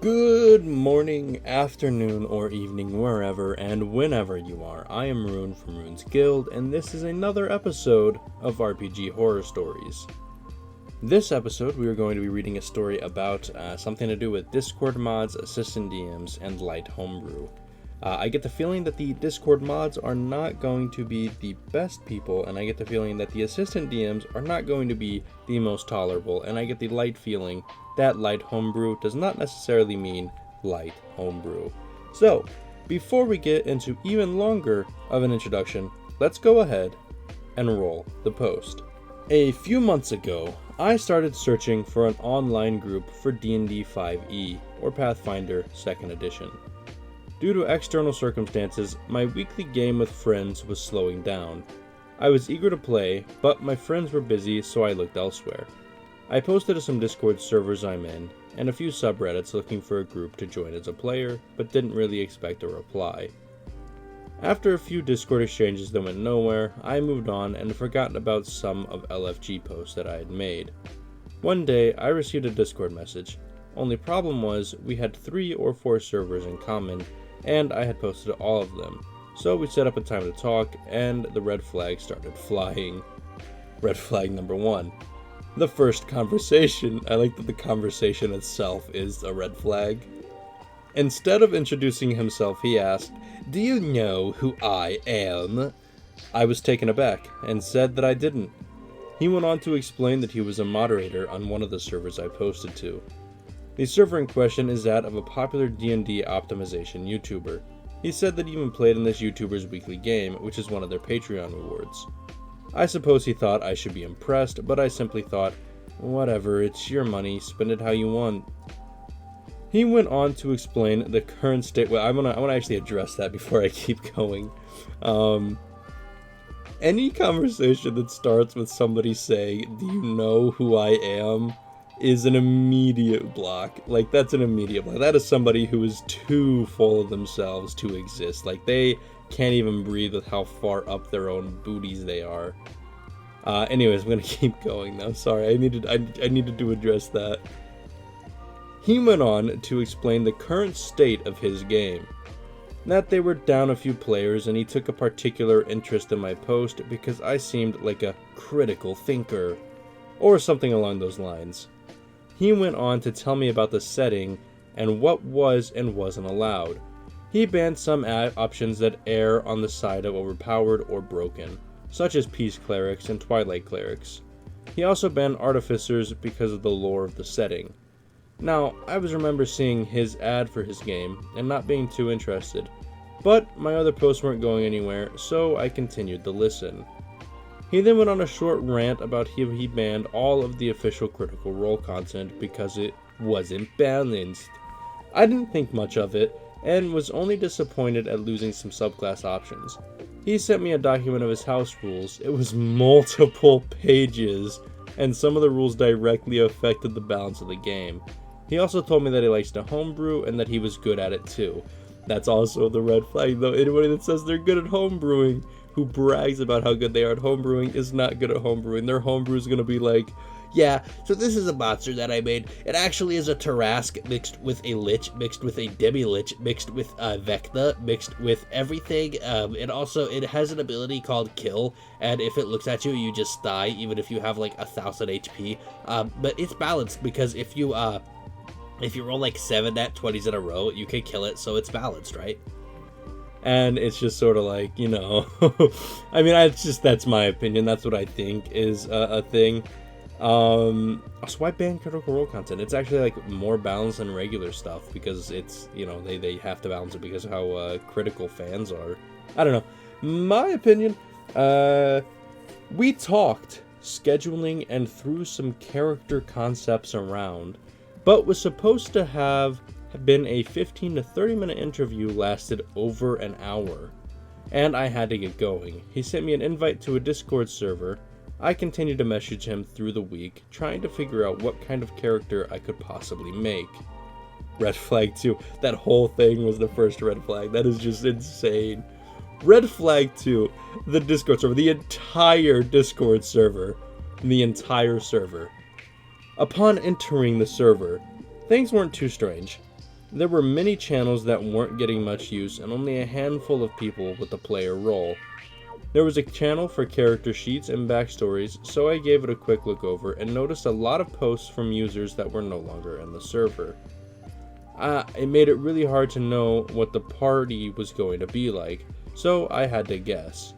Good morning, afternoon, or evening, wherever and whenever you are. I am Rune from Rune's Guild, and this is another episode of RPG Horror Stories. This episode, we are going to be reading a story about something to do with Discord mods, assistant DMs, and light homebrew. I get the feeling that the Discord mods are not going to be the best people, and I get the feeling that the assistant DMs are not going to be the most tolerable, and I get the light feeling that light homebrew does not necessarily mean light homebrew. So, before we get into even longer of an introduction, let's go ahead and roll the post. A few months ago, I started searching for an online group for D&D 5e, or Pathfinder 2nd Edition. Due to external circumstances, my weekly game with friends was slowing down. I was eager to play, but my friends were busy, so I looked elsewhere. I posted to some Discord servers I'm in, and a few subreddits looking for a group to join as a player, but didn't really expect a reply. After a few Discord exchanges that went nowhere, I moved on and had forgotten about some of LFG posts that I had made. One day, I received a Discord message. Only problem was, we had 3 or 4 servers in common, and I had posted to all of them. So we set up a time to talk, and the red flag started flying. Red flag number 1. The first conversation. I like that the conversation itself is a red flag. Instead of introducing himself, he asked, "Do you know who I am?" I was taken aback and said that I didn't. He went on to explain that he was a moderator on one of the servers I posted to. The server in question is that of a popular D&D optimization YouTuber. He said that he even played in this YouTuber's weekly game, which is one of their Patreon rewards. I suppose he thought I should be impressed, but I simply thought, whatever, it's your money, spend it how you want. He went on to explain the current state. Well, I want to actually address that before I keep going. Any conversation that starts with somebody saying, "Do you know who I am?" is an immediate block. Like, that's an immediate block. That is somebody who is too full of themselves to exist. Like, they can't even breathe with how far up their own booties they are. Anyways, I'm gonna keep going though. Sorry, I needed to address that. He went on to explain the current state of his game. That they were down a few players, and he took a particular interest in my post because I seemed like a critical thinker, or something along those lines. He went on to tell me about the setting and what was and wasn't allowed. He banned some options that err on the side of overpowered or broken, such as Peace Clerics and Twilight Clerics. He also banned Artificers because of the lore of the setting. Now, I remember seeing his ad for his game and not being too interested, but my other posts weren't going anywhere, so I continued to listen. He then went on a short rant about how he banned all of the official Critical Role content because it wasn't balanced. I didn't think much of it, and was only disappointed at losing some subclass options. He sent me a document of his house rules. It was multiple pages, and some of the rules directly affected the balance of the game. He also told me that he likes to homebrew and that he was good at it too. That's also the red flag though. Anybody that says they're good at homebrewing, who brags about how good they are at homebrewing, is not good at homebrewing. Their homebrew is gonna be like, "Yeah, so this is a monster that I made. It actually is a Tarrasque mixed with a Lich, mixed with a Demi-Lich, mixed with Vecna, mixed with everything. It has an ability called Kill, and if it looks at you, you just die, even if you have like 1,000 HP. But it's balanced because if you roll like 7 nat 20s in a row, you can kill it, so it's balanced, right?" And it's just sort of like, I mean, that's my opinion. That's what I think is a thing. So why ban Critical Role content? It's actually like more balanced than regular stuff because it's, they have to balance it because of how critical fans are. I don't know. My opinion, we talked scheduling and threw some character concepts around, but was supposed to have been a 15 to 30 minute interview lasted over an hour, and I had to get going. He sent me an invite to a Discord server. I continued to message him through the week, trying to figure out what kind of character I could possibly make. Red flag 2. That whole thing was the first red flag. That is just insane. Red flag 2. The Discord server. The entire Discord server. The entire server. Upon entering the server, things weren't too strange. There were many channels that weren't getting much use and only a handful of people with a player role. There was a channel for character sheets and backstories, so I gave it a quick look over and noticed a lot of posts from users that were no longer in the server. It made it really hard to know what the party was going to be like, so I had to guess.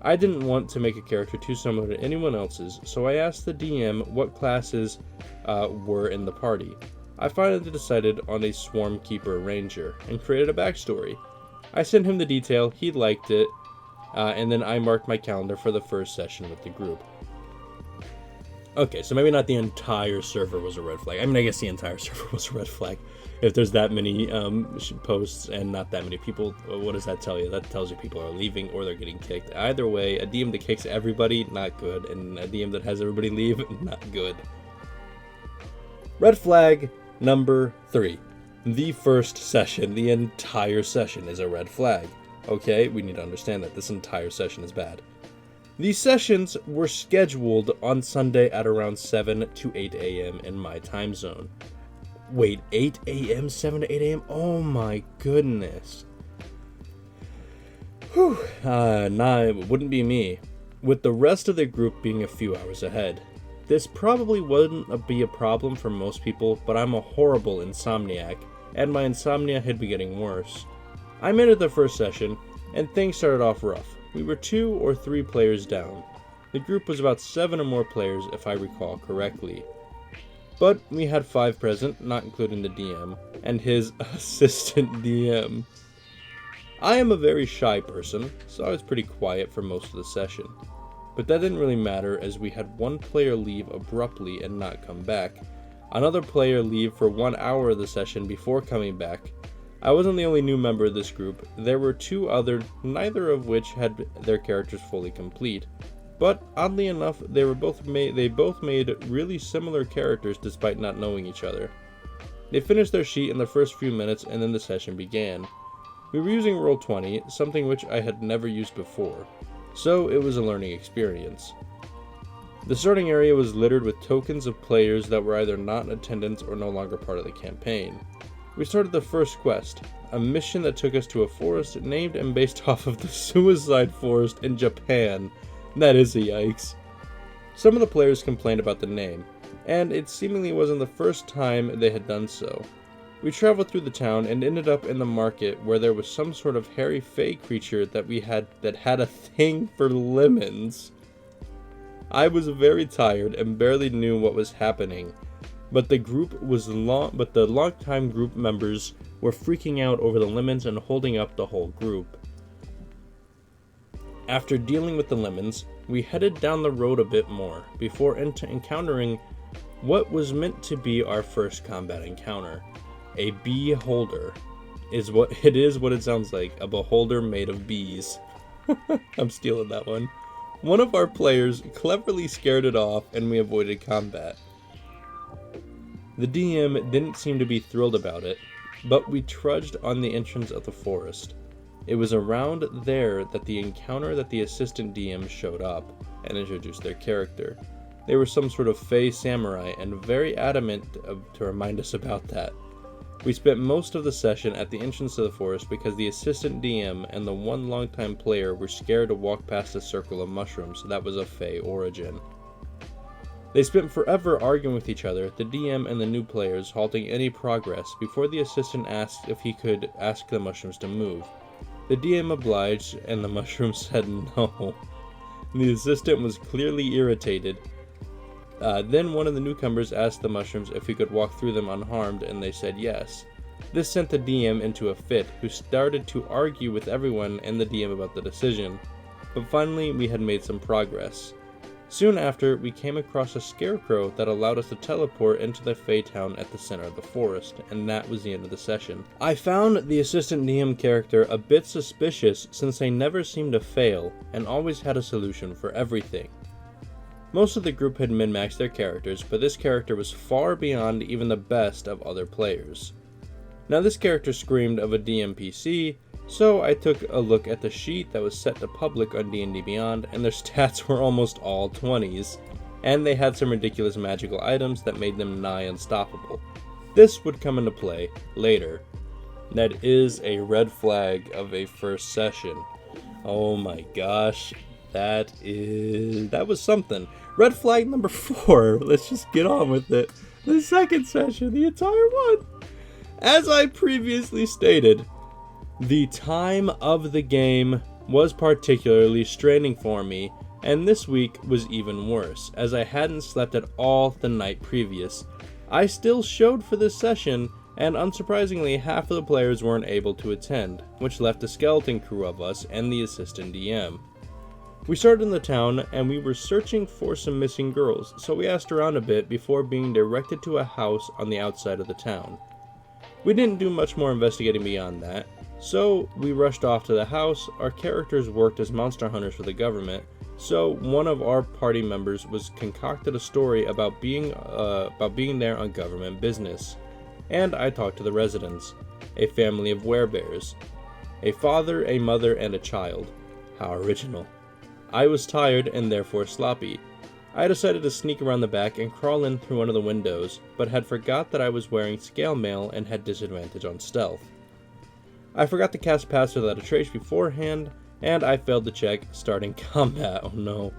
I didn't want to make a character too similar to anyone else's, so I asked the DM what classes were in the party. I finally decided on a Swarm Keeper Ranger and created a backstory. I sent him the detail, he liked it, and then I marked my calendar for the first session with the group. Okay, so maybe not the entire server was a red flag. I mean, I guess the entire server was a red flag. If there's that many posts and not that many people, what does that tell you? That tells you people are leaving or they're getting kicked. Either way, a DM that kicks everybody, not good. And a DM that has everybody leave, not good. Red flag number 3. The first session, the entire session is a red flag. Okay, we need to understand that this entire session is bad. These sessions were scheduled on Sunday at around 7 to 8 a.m. in my time zone. Wait, 8 a.m., 7 to 8 a.m.? Oh my goodness. Whew, nah, it wouldn't be me, with the rest of the group being a few hours ahead. This probably wouldn't be a problem for most people, but I'm a horrible insomniac, and my insomnia had been getting worse. I made it the first session, and things started off rough. We were 2 or 3 players down. The group was about 7 or more players, if I recall correctly. But we had 5 present, not including the DM, and his assistant DM. I am a very shy person, so I was pretty quiet for most of the session. But that didn't really matter, as we had one player leave abruptly and not come back, another player leave for 1 hour of the session before coming back. I wasn't the only new member of this group. There were 2 others, neither of which had their characters fully complete. But oddly enough, they both made really similar characters despite not knowing each other. They finished their sheet in the first few minutes and then the session began. We were using Roll20, something which I had never used before, so it was a learning experience. The starting area was littered with tokens of players that were either not in attendance or no longer part of the campaign. We started the first quest, a mission that took us to a forest named and based off of the Suicide Forest in Japan. That is a yikes. Some of the players complained about the name, and it seemingly wasn't the first time they had done so. We traveled through the town and ended up in the market where there was some sort of hairy fey creature that had a thing for lemons. I was very tired and barely knew what was happening, but the longtime group members were freaking out over the lemons and holding up the whole group. After dealing with the lemons, we headed down the road a bit more before encountering what was meant to be our first combat encounter. A beholder is what it sounds like, a beholder made of bees. I'm stealing that one. One of our players cleverly scared it off and we avoided combat. The DM didn't seem to be thrilled about it, but we trudged on the entrance of the forest. It was around there that the assistant DM showed up and introduced their character. They were some sort of fey samurai and very adamant to remind us about that. We spent most of the session at the entrance to the forest because the assistant DM and the one longtime player were scared to walk past a circle of mushrooms that was of fey origin. They spent forever arguing with each other, the DM and the new players halting any progress before the assistant asked if he could ask the mushrooms to move. The DM obliged, and the mushrooms said no. The assistant was clearly irritated. Then one of the newcomers asked the mushrooms if we could walk through them unharmed, and they said yes. This sent the DM into a fit, who started to argue with everyone and the DM about the decision. But finally, we had made some progress. Soon after, we came across a scarecrow that allowed us to teleport into the Fey town at the center of the forest, and that was the end of the session. I found the assistant DM character a bit suspicious since they never seemed to fail, and always had a solution for everything. Most of the group had min-maxed their characters, but this character was far beyond even the best of other players. Now this character screamed of a DMPC, so I took a look at the sheet that was set to public on D&D Beyond, and their stats were almost all 20s, and they had some ridiculous magical items that made them nigh unstoppable. This would come into play later, That is a red flag of a first session. Oh my gosh, that was something. Red flag number 4. Let's just get on with it. The second session, the entire one. As I previously stated, the time of the game was particularly straining for me, and this week was even worse, as I hadn't slept at all the night previous. I still showed for this session, and unsurprisingly, half of the players weren't able to attend, which left a skeleton crew of us and the assistant DM. We started in the town, and we were searching for some missing girls, so we asked around a bit before being directed to a house on the outside of the town. We didn't do much more investigating beyond that, so we rushed off to the house. Our characters worked as monster hunters for the government, so one of our party members was concocted a story about being there on government business. And I talked to the residents, a family of werebears, a father, a mother, and a child. How original. I was tired and therefore sloppy. I decided to sneak around the back and crawl in through one of the windows, but had forgot that I was wearing scale mail and had disadvantage on stealth. I forgot to cast Pass Without a Trace beforehand, and I failed to check starting combat. Oh no.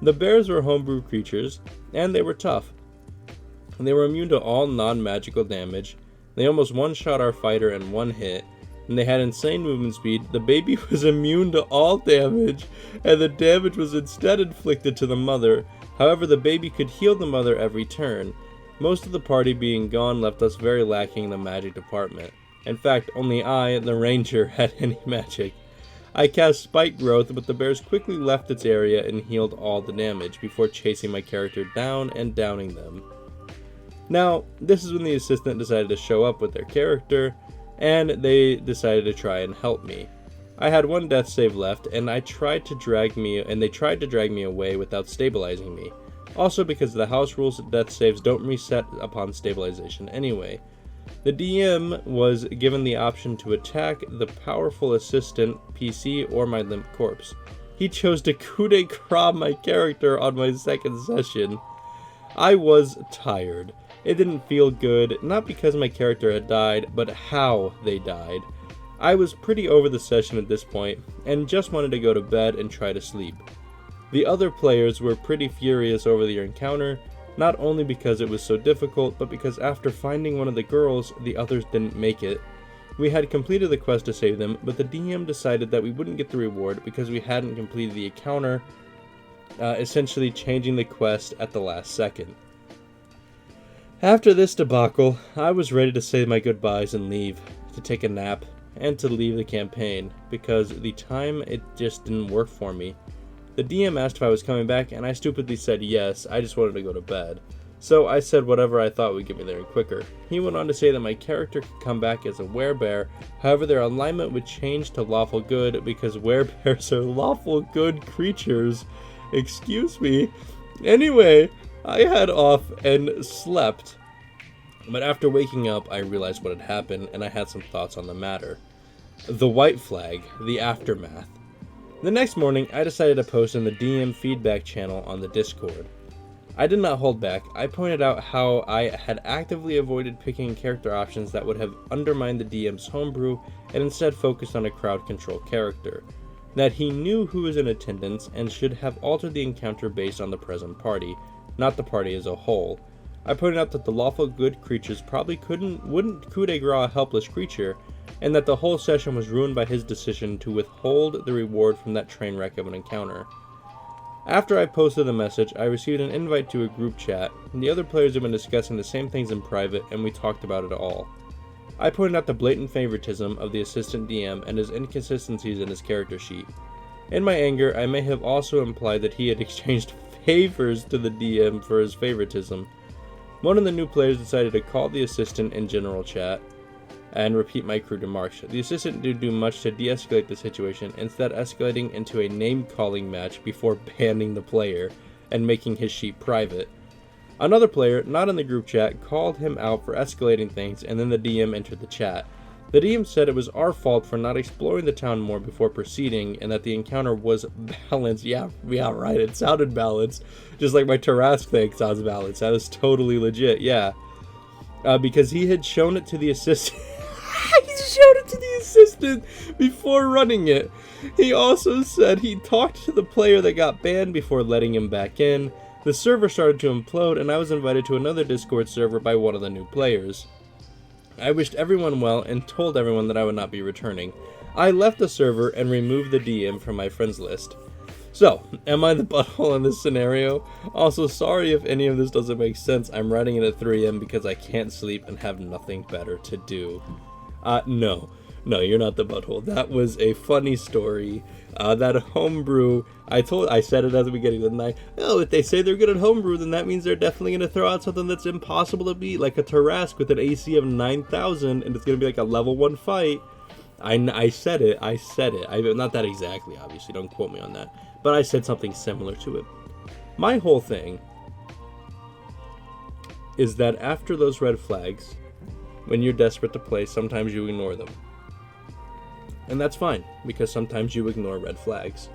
The bears were homebrew creatures, and they were tough. They were immune to all non-magical damage. They almost one-shot our fighter in one hit, and they had insane movement speed. The baby was immune to all damage, and the damage was instead inflicted to the mother. However, the baby could heal the mother every turn. Most of the party being gone left us very lacking in the magic department. In fact, only I, the ranger, had any magic. I cast Spike Growth, but the bears quickly left its area and healed all the damage before chasing my character down and downing them. Now, this is when the assistant decided to show up with their character, and they decided to try and help me. I had one death save left, and they tried to drag me away without stabilizing me. Also because the house rules death saves don't reset upon stabilization anyway. The DM was given the option to attack the powerful assistant, PC, or my limp corpse. He chose to coup de grace my character on my second session. I was tired. It didn't feel good, not because my character had died, but how they died. I was pretty over the session at this point, and just wanted to go to bed and try to sleep. The other players were pretty furious over the encounter, not only because it was so difficult, but because after finding one of the girls, the others didn't make it. We had completed the quest to save them, but the DM decided that we wouldn't get the reward because we hadn't completed the encounter, essentially changing the quest at the last second. After this debacle, I was ready to say my goodbyes and leave, to take a nap, and to leave the campaign, because the time it just didn't work for me. The DM asked if I was coming back, and I stupidly said yes, I just wanted to go to bed. So I said whatever I thought would get me there quicker. He went on to say that my character could come back as a werebear, however their alignment would change to lawful good, because werebears are lawful good creatures. Excuse me. Anyway, I had off and slept, but after waking up I realized what had happened and I had some thoughts on the matter. The white flag, the aftermath. The next morning I decided to post in the DM feedback channel on the Discord. I did not hold back. I pointed out how I had actively avoided picking character options that would have undermined the DM's homebrew and instead focused on a crowd control character. That he knew who was in attendance and should have altered the encounter based on the present party, not the party as a whole. I pointed out that the lawful good creatures probably wouldn't coup de grace a helpless creature, and that the whole session was ruined by his decision to withhold the reward from that train wreck of an encounter. After I posted the message, I received an invite to a group chat, and the other players had been discussing the same things in private, and we talked about it all. I pointed out the blatant favoritism of the assistant DM and his inconsistencies in his character sheet. In my anger, I may have also implied that he had exchanged favors to the DM for his favoritism. One of the new players decided to call the assistant in general chat and repeat my crude remarks. The assistant didn't do much to de-escalate the situation, instead escalating into a name-calling match before banning the player and making his sheet private. Another player, not in the group chat, called him out for escalating things, and then the DM entered the chat. The DM said it was our fault for not exploring the town more before proceeding, and that the encounter was balanced. Yeah, right, it sounded balanced. Just like my Tarask thing sounds balanced. That was totally legit, yeah. Because he had shown it to the assistant. He's showed it to the assistant before running it. He also said he talked to the player that got banned before letting him back in. The server started to implode, and I was invited to another Discord server by one of the new players. I wished everyone well and told everyone that I would not be returning. I left the server and removed the DM from my friends list. So, am I the butthole in this scenario? Also, sorry if any of this doesn't make sense. I'm writing it at 3 AM because I can't sleep and have nothing better to do. No, you're not the butthole. That was a funny story. That homebrew, I said it at the beginning of the night. Oh, if they say they're good at homebrew, then that means they're definitely going to throw out something that's impossible to beat, like a Tarask with an AC of 9,000, and it's going to be like a level 1 fight. I said it. Not that exactly, obviously, don't quote me on that. But I said something similar to it. My whole thing is that after those red flags, when you're desperate to play, sometimes you ignore them. And that's fine, because sometimes you ignore red flags.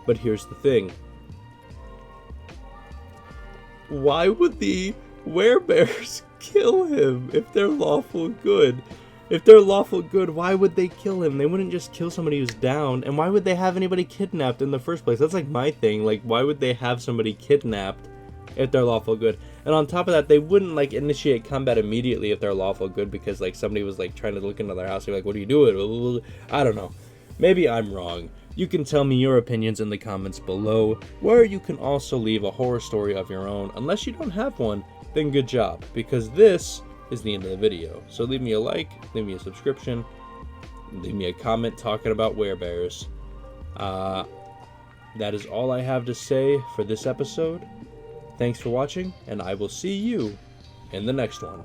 But here's the thing. Why would the werebears kill him if they're lawful good? If they're lawful good, why would they kill him? They wouldn't just kill somebody who's down. And why would they have anybody kidnapped in the first place? That's like my thing. Like, why would they have somebody kidnapped if they're lawful good? And on top of that, they wouldn't like initiate combat immediately if they're lawful good because like somebody was like trying to look into their house. They're like, what are you doing? I don't know. Maybe I'm wrong. You can tell me your opinions in the comments below, where you can also leave a horror story of your own. Unless you don't have one, then good job, because this is the end of the video. So leave me a like, leave me a subscription, leave me a comment talking about werebears. That is all I have to say for this episode. Thanks for watching, and I will see you in the next one.